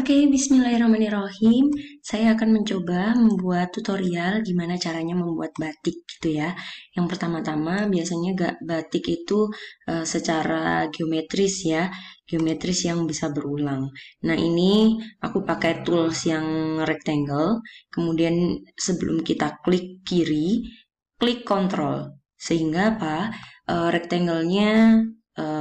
Oke, bismillahirrahmanirrahim. Saya akan mencoba membuat tutorial gimana caranya membuat batik gitu ya. Yang pertama-tama biasanya batik itu secara geometris ya, geometris yang bisa berulang. Nah, ini aku pakai tools yang rectangle. Kemudian sebelum kita klik kiri, klik Ctrl. Sehingga apa? Rectangle-nya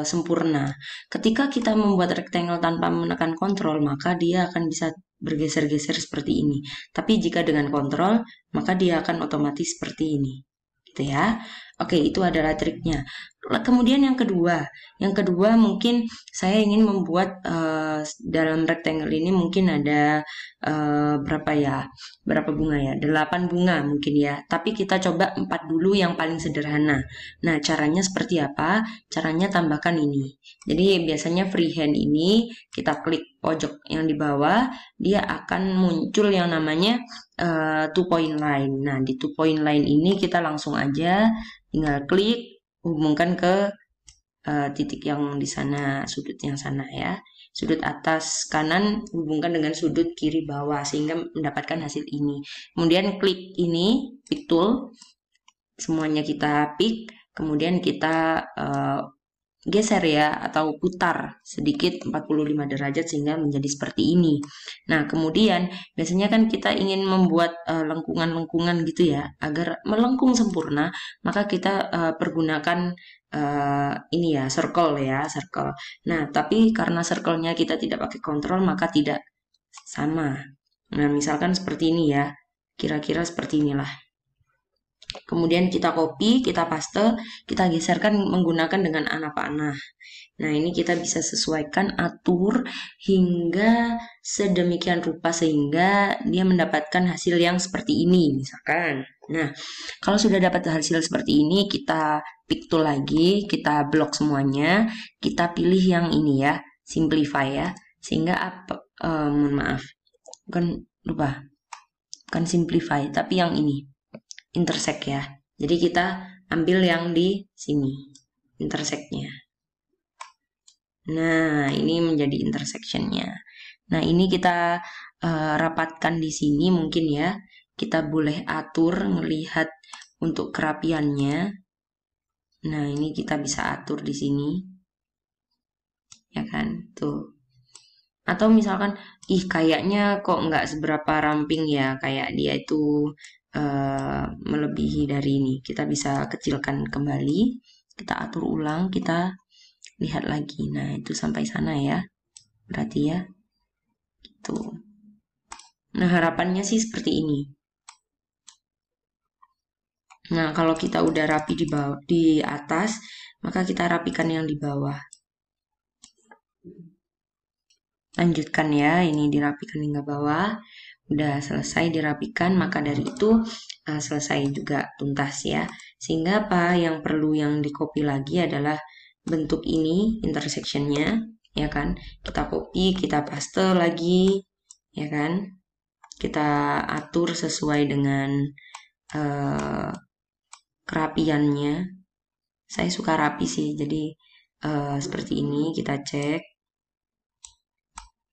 sempurna. Ketika kita membuat rectangle tanpa menekan kontrol, maka dia akan bisa bergeser-geser seperti ini. Tapi jika dengan kontrol, maka dia akan otomatis seperti ini. Gitu ya. Oke, itu adalah triknya. Kemudian yang kedua mungkin saya ingin membuat dalam rectangle ini mungkin ada berapa bunga ya? 8 bunga mungkin ya. Tapi kita coba 4 dulu yang paling sederhana. Nah, caranya seperti apa? Caranya tambahkan ini. Jadi biasanya freehand ini kita klik pojok yang di bawah, dia akan muncul yang namanya 2 point line. Nah, di 2 point line ini kita langsung aja tinggal klik, hubungkan ke titik yang di sana, sudut yang sana ya. Sudut atas kanan hubungkan dengan sudut kiri bawah sehingga mendapatkan hasil ini. Kemudian klik ini, pick tool. Semuanya kita pick, kemudian kita geser ya atau putar sedikit 45 derajat sehingga menjadi seperti ini. Nah, kemudian biasanya kan kita ingin membuat lengkungan-lengkungan gitu ya, agar melengkung sempurna, maka kita pergunakan ini ya, circle. Nah, tapi karena circle-nya kita tidak pakai kontrol, maka tidak sama. Nah, misalkan seperti ini ya, kira-kira seperti inilah. Kemudian kita copy, kita paste, kita geserkan menggunakan dengan panah. Nah, ini kita bisa sesuaikan, atur hingga sedemikian rupa sehingga dia mendapatkan hasil yang seperti ini, misalkan. Nah, kalau sudah dapat hasil seperti ini, kita pick tool lagi, kita blok semuanya, kita pilih yang ini ya, simplify ya, sehingga mohon maaf, bukan simplify, tapi yang ini. Intersect ya. Jadi kita ambil yang di sini, intersectnya. Nah, ini menjadi intersectionnya. Nah, ini kita rapatkan di sini mungkin ya. Kita boleh atur melihat untuk kerapiannya. Nah, ini kita bisa atur di sini. Ya kan? Tuh. Atau misalkan, kayaknya kok nggak seberapa ramping ya, kayak dia itu melebihi dari ini. Kita bisa kecilkan kembali, kita atur ulang, kita lihat lagi. Nah, itu sampai sana ya, berarti ya gitu. Nah, harapannya sih seperti ini. Nah, kalau kita udah rapi di atas, maka kita rapikan yang di bawah. Lanjutkan ya, ini dirapikan hingga bawah. Udah selesai dirapikan, maka dari itu selesai juga tuntas ya. Sehingga apa yang perlu yang di copy lagi adalah bentuk ini, intersectionnya, ya kan? Kita copy, kita paste lagi, ya kan? Kita atur sesuai dengan kerapiannya. Saya suka rapi sih, jadi seperti ini kita cek.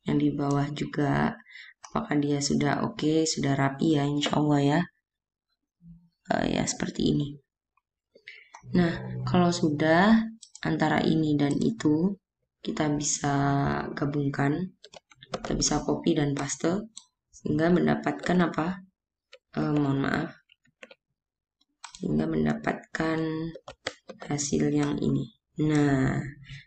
Yang di bawah juga apakah dia sudah oke, sudah rapi ya, insya Allah ya. Ya seperti ini. Nah, kalau sudah antara ini dan itu kita bisa gabungkan, kita bisa copy dan paste sehingga mendapatkan apa? Mohon maaf, sehingga mendapatkan hasil yang ini. Nah,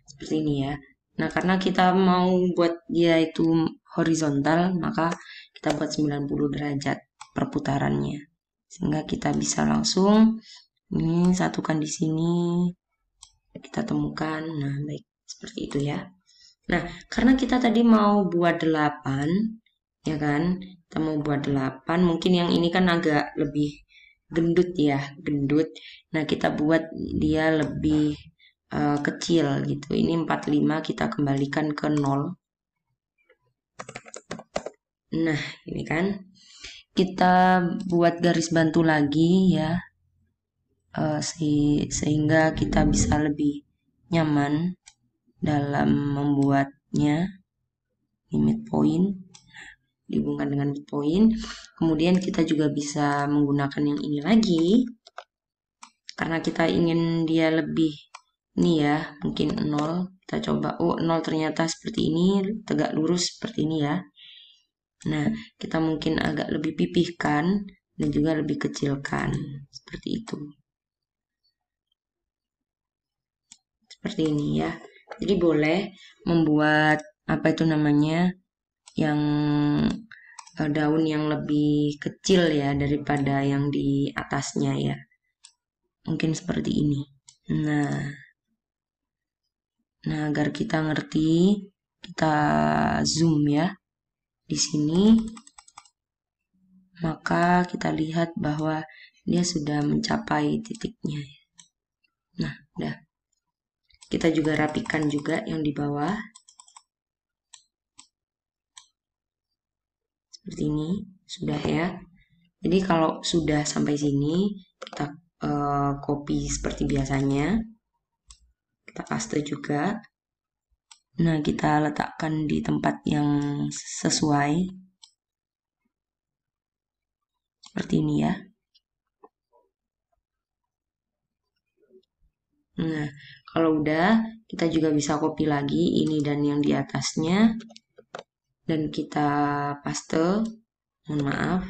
seperti ini ya. Nah, karena kita mau buat dia itu horizontal, maka kita buat 90 derajat perputarannya. Sehingga kita bisa langsung ini satukan di sini. Kita temukan. Nah, baik. Seperti itu ya. Nah, karena kita tadi mau buat 8, ya kan? Kita mau buat 8, mungkin yang ini kan agak lebih gendut ya, gendut. Nah, kita buat dia lebih kecil gitu. Ini 45 kita kembalikan ke 0. Nah, ini kan kita buat garis bantu lagi ya, sehingga kita bisa lebih nyaman dalam membuatnya. Ini midpoint, dihubungkan dengan midpoint. Kemudian kita juga bisa menggunakan yang ini lagi, karena kita ingin dia lebih ini ya, mungkin 0. Kita coba, oh 0 ternyata seperti ini, tegak lurus seperti ini ya. Nah, kita mungkin agak lebih pipihkan dan juga lebih kecilkan, seperti itu. Seperti ini ya. Jadi boleh membuat apa itu namanya, yang daun yang lebih kecil ya daripada yang di atasnya ya. Mungkin seperti ini. Nah, agar kita ngerti, kita zoom ya di sini. Maka kita lihat bahwa dia sudah mencapai titiknya. Nah, udah. Kita juga rapikan juga yang di bawah. Seperti ini, sudah ya. Jadi kalau sudah sampai sini, kita copy seperti biasanya. Kita paste juga. Nah, kita letakkan di tempat yang sesuai. Seperti ini ya. Nah, kalau udah, kita juga bisa copy lagi ini dan yang di atasnya. Dan kita paste. Mohon maaf.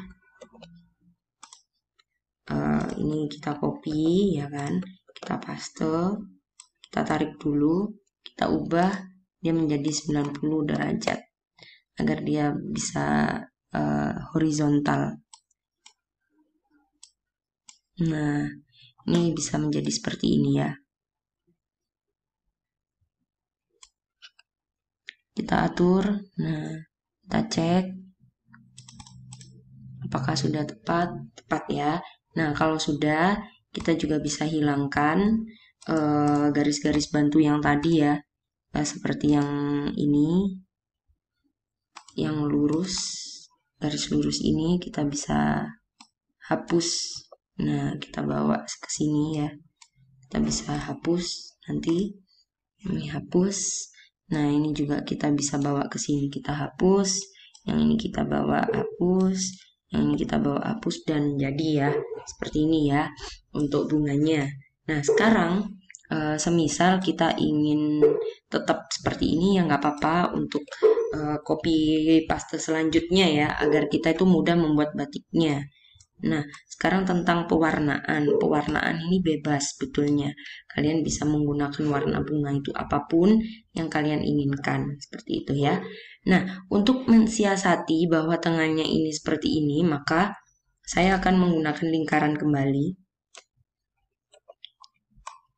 Ini kita copy ya kan. Kita paste. Kita tarik dulu. Kita ubah dia menjadi 90 derajat. Agar dia bisa horizontal. Nah, ini bisa menjadi seperti ini ya. Kita atur, nah kita cek apakah sudah tepat ya. Nah, kalau sudah, kita juga bisa hilangkan garis-garis bantu yang tadi ya, seperti yang ini, yang lurus, garis lurus ini kita bisa hapus. Nah, kita bawa ke sini ya, kita bisa hapus nanti, ini hapus. Nah, ini juga kita bisa bawa ke sini, kita hapus. Yang ini kita bawa hapus. Yang ini kita bawa hapus dan jadi ya. Seperti ini ya untuk bunganya. Nah, sekarang semisal kita ingin tetap seperti ini ya nggak apa-apa untuk copy paste selanjutnya ya. Agar kita itu mudah membuat batiknya. Nah, sekarang tentang pewarnaan. Pewarnaan ini bebas sebetulnya. Kalian bisa menggunakan warna bunga itu apapun yang kalian inginkan. Seperti itu ya. Nah, untuk mensiasati bahwa tengahnya ini seperti ini, maka saya akan menggunakan lingkaran kembali.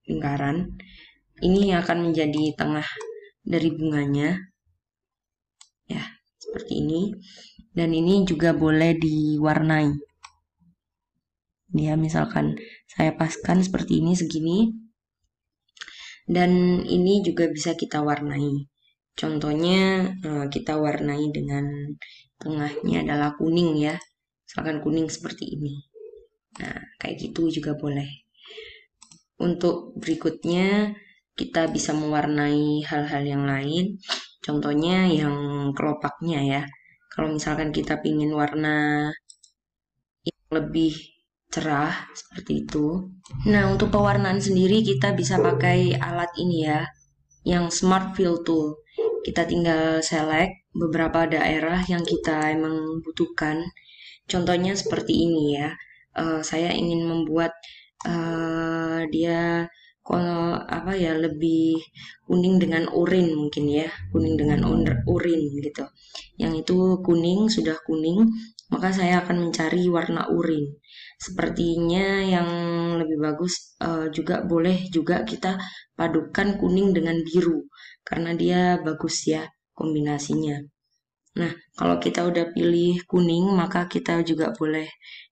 Lingkaran. Ini akan menjadi tengah dari bunganya. Ya, seperti ini. Dan ini juga boleh diwarnai. Dia misalkan saya paskan seperti ini segini, dan ini juga bisa kita warnai. Contohnya kita warnai dengan tengahnya adalah kuning ya, misalkan kuning seperti ini. Nah, kayak gitu juga boleh. Untuk berikutnya kita bisa mewarnai hal-hal yang lain, contohnya yang kelopaknya ya. Kalau misalkan kita ingin warna yang lebih cerah seperti itu. Nah, untuk pewarnaan sendiri kita bisa pakai alat ini ya, yang Smart Fill Tool. Kita tinggal select beberapa daerah yang kita emang butuhkan. Contohnya seperti ini ya. Saya ingin membuat dia lebih kuning dengan oranye mungkin ya, kuning dengan oranye gitu. Yang itu kuning, sudah kuning, maka saya akan mencari warna oranye. Sepertinya yang lebih bagus juga boleh juga kita padukan kuning dengan biru karena dia bagus ya kombinasinya. Nah, kalau kita udah pilih kuning, maka kita juga boleh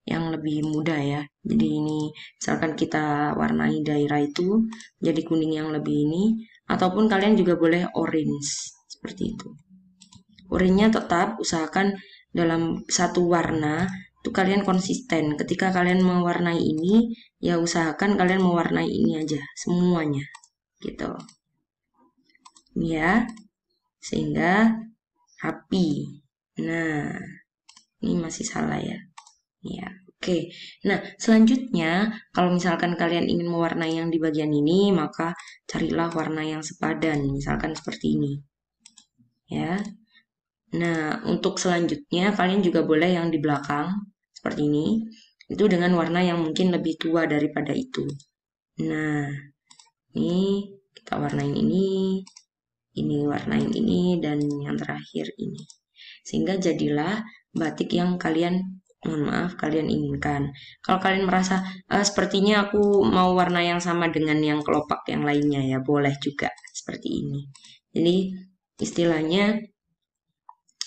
yang lebih mudah ya. Jadi ini, misalkan kita warnai daerah itu jadi kuning yang lebih ini, ataupun kalian juga boleh orange, seperti itu. Oranye tetap usahakan dalam satu warna, itu kalian konsisten. Ketika kalian mewarnai ini, ya usahakan kalian mewarnai ini aja, semuanya, gitu. ya, sehingga rapi. Nah, ini masih salah ya. Ya, oke. Nah, selanjutnya kalau misalkan kalian ingin mewarnai yang di bagian ini, maka carilah warna yang sepadan, misalkan seperti ini. Ya. Nah, untuk selanjutnya kalian juga boleh yang di belakang seperti ini. Itu dengan warna yang mungkin lebih tua daripada itu. Nah, ini kita warnain ini warnain ini, dan yang terakhir ini. Sehingga jadilah batik yang kalian, mohon maaf, kalian inginkan. Kalau kalian merasa sepertinya aku mau warna yang sama dengan yang kelopak yang lainnya, ya boleh juga seperti ini. Jadi istilahnya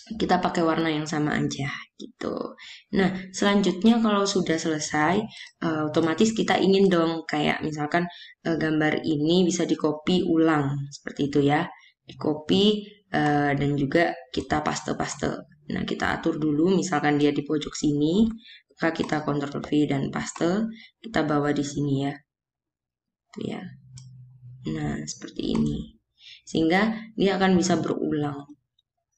kita pakai warna yang sama aja gitu. Nah, selanjutnya kalau sudah selesai, otomatis kita ingin dong kayak misalkan gambar ini bisa di-copy ulang seperti itu ya. Di-copy dan juga kita paste-paste. Nah, kita atur dulu misalkan dia di pojok sini, maka kita Ctrl V dan paste, kita bawa di sini ya. Tuh ya. Nah, seperti ini. Sehingga dia akan bisa berulang.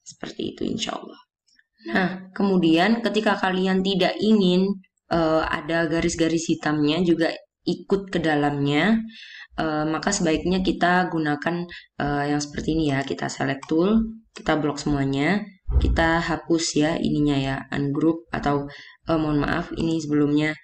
Seperti itu insya Allah. Nah, kemudian ketika kalian tidak ingin ada garis-garis hitamnya juga ikut ke dalamnya, maka sebaiknya kita gunakan yang seperti ini ya. Kita select tool, kita blok semuanya, kita hapus ya ininya ya, ungroup atau mohon maaf ini sebelumnya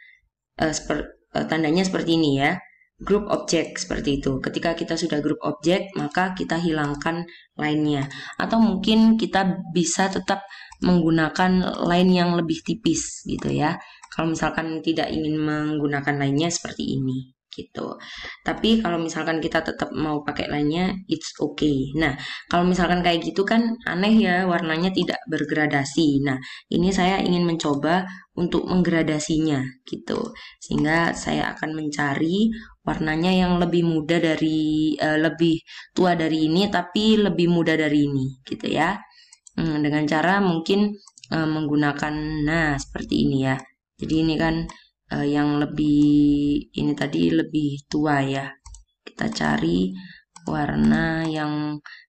tandanya seperti ini ya. Group object seperti itu. Ketika kita sudah group object, maka kita hilangkan line-nya. Atau mungkin kita bisa tetap menggunakan line yang lebih tipis gitu ya. Kalau misalkan tidak ingin menggunakan line-nya seperti ini gitu. Tapi kalau misalkan kita tetap mau pakai line-nya, it's okay. Nah, kalau misalkan kayak gitu kan aneh ya, warnanya tidak bergradasi. Nah, ini saya ingin mencoba untuk menggradasinya gitu. Sehingga saya akan mencari warnanya yang lebih muda dari lebih tua dari ini tapi lebih muda dari ini gitu ya. Dengan cara mungkin menggunakan seperti ini ya. Jadi ini kan yang lebih ini tadi lebih tua ya. Kita cari warna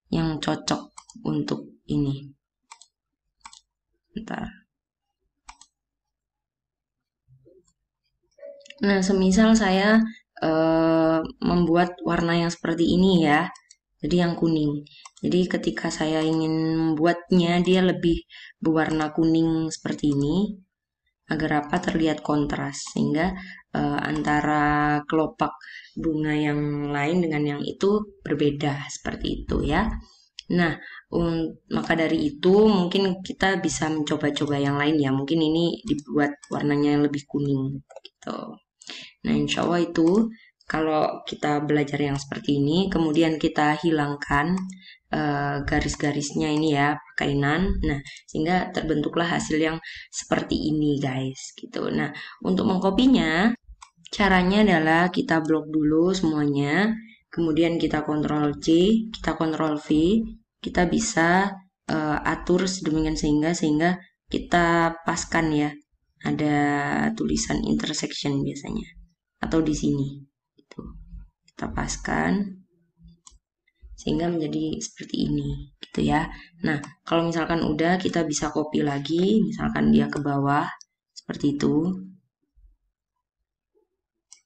yang cocok untuk ini. Bentar. Nah, semisal saya membuat warna yang seperti ini ya, jadi yang kuning. Jadi ketika saya ingin membuatnya dia lebih berwarna kuning seperti ini, agar apa terlihat kontras, sehingga antara kelopak bunga yang lain dengan yang itu berbeda seperti itu ya. Nah, maka dari itu mungkin kita bisa mencoba-coba yang lain ya. Mungkin ini dibuat warnanya yang lebih kuning gitu. Nah, insya Allah itu kalau kita belajar yang seperti ini, kemudian kita hilangkan garis-garisnya ini ya, pakainan. Nah, sehingga terbentuklah hasil yang seperti ini, guys. Gitu. Nah, untuk mengkopinya, caranya adalah kita blok dulu semuanya, kemudian kita Ctrl C, kita Ctrl V, kita bisa atur sedemikian sehingga kita paskan ya. Ada tulisan intersection biasanya atau di sini itu kita paskan sehingga menjadi seperti ini gitu ya. Nah, kalau misalkan udah kita bisa copy lagi, misalkan dia ke bawah seperti itu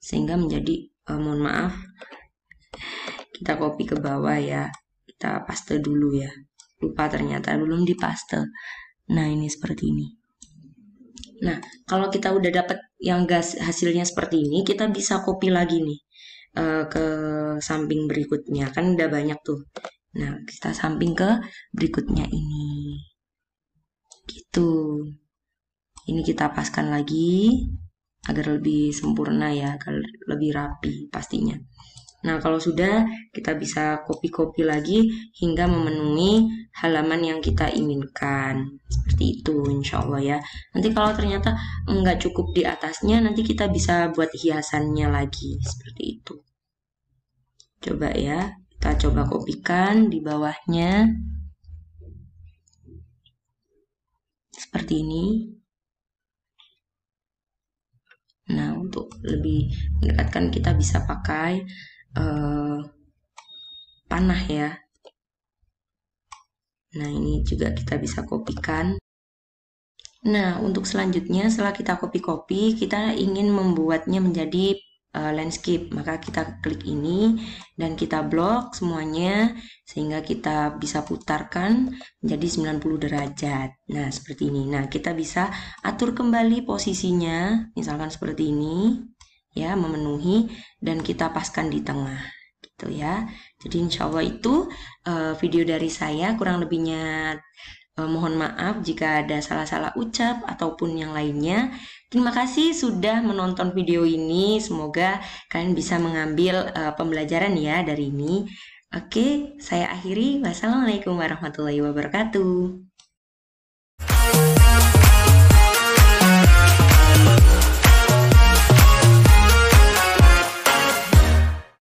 sehingga menjadi mohon maaf, kita copy ke bawah ya, kita paste dulu ya, lupa ternyata belum dipaste. Nah, ini seperti ini. Nah, kalau kita udah dapat yang hasilnya seperti ini, kita bisa copy lagi nih ke samping berikutnya. Kan udah banyak tuh. Nah, kita samping ke berikutnya ini. Gitu. Ini kita paskan lagi agar lebih sempurna ya, agar lebih rapi pastinya. Nah, kalau sudah, kita bisa copy-copy lagi hingga memenuhi halaman yang kita inginkan. Seperti itu, insya Allah ya. Nanti kalau ternyata nggak cukup di atasnya, nanti kita bisa buat hiasannya lagi. Seperti itu. Coba ya, kita coba kopikan di bawahnya. Seperti ini. Nah, untuk lebih mendekatkan kita bisa pakai panah ya. Nah, ini juga kita bisa kopikan. Nah, untuk selanjutnya setelah kita copy-copy, kita ingin membuatnya menjadi landscape. Maka kita klik ini dan kita blok semuanya sehingga kita bisa putarkan menjadi 90 derajat. Nah, seperti ini. Nah, kita bisa atur kembali posisinya, misalkan seperti ini, ya, memenuhi, dan kita paskan di tengah, gitu ya. Jadi insya Allah itu video dari saya, kurang lebihnya mohon maaf jika ada salah-salah ucap ataupun yang lainnya. Terima kasih sudah menonton video ini. Semoga kalian bisa mengambil pembelajaran ya dari ini. Oke, saya akhiri. Wassalamualaikum warahmatullahi wabarakatuh.